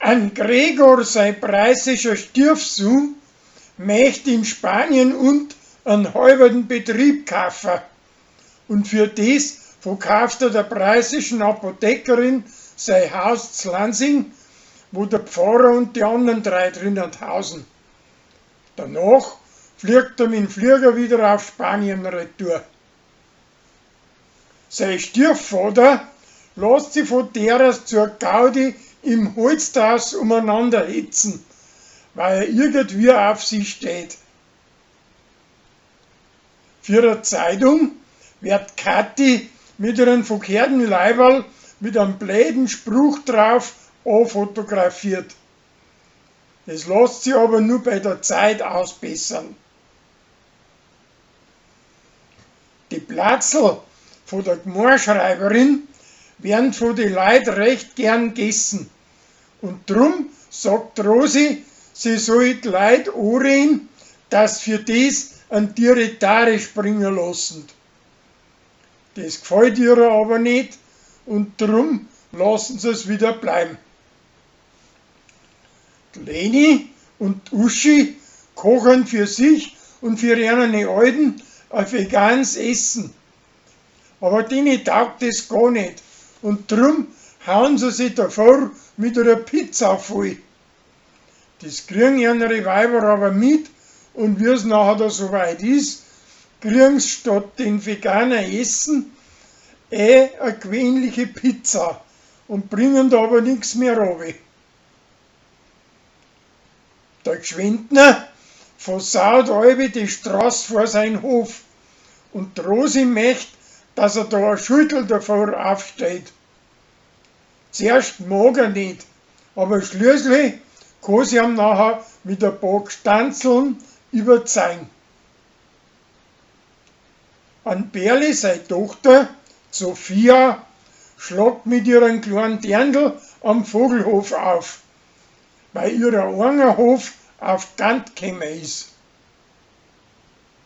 An Gregor sein preußischer Stiefsohn möchte in Spanien und einen halben Betrieb kaufen. Und für das verkauft er der preußischen Apothekerin sein Haus zu Lansing, wo der Pfarrer und die anderen 3 drinnen hausen. Danach fliegt er mit dem Flieger wieder auf Spanien retour. Sein Stiefvater lässt sich von derer zur Gaudi im Holztaus umeinander hetzen, weil er irgendwie auf sie steht. Für eine Zeitung wird Kathi mit ihrem verkehrten Leiberl mit einem blöden Spruch drauf fotografiert. Das lässt sich aber nur bei der Zeit ausbessern. Die Platzl von der Gemeinschreiberin werden von den Leuten recht gern gegessen. Und drum sagt Rosi, sie soll die Leute anreden, dass für das ein Diretare springen lassen. Das gefällt ihr aber nicht und drum lassen sie es wieder bleiben. Die Leni und Uschi kochen für sich und für ihre Alten ein veganes Essen. Aber denen taugt das gar nicht und drum hauen sie sich davor mit einer Pizza voll. Das kriegen ihre Weiber aber mit und wie es nachher da soweit ist, kriegen sie statt den veganen Essen eine gewöhnliche Pizza und bringen da aber nichts mehr runter. Der Gschwendner versaut halbe die Straße vor seinen Hof und Rosi möchte, dass er da ein Schüttel davor aufsteht. Zuerst mag er nicht, aber schließlich kann sie ihm nachher mit ein paar Stanzeln überzeugen. An Berli, seine Tochter, Sophia, schlägt mit ihrem kleinen Dirndl am Vogelhof auf, weil ihr eigener Hof auf Kant gekommen ist.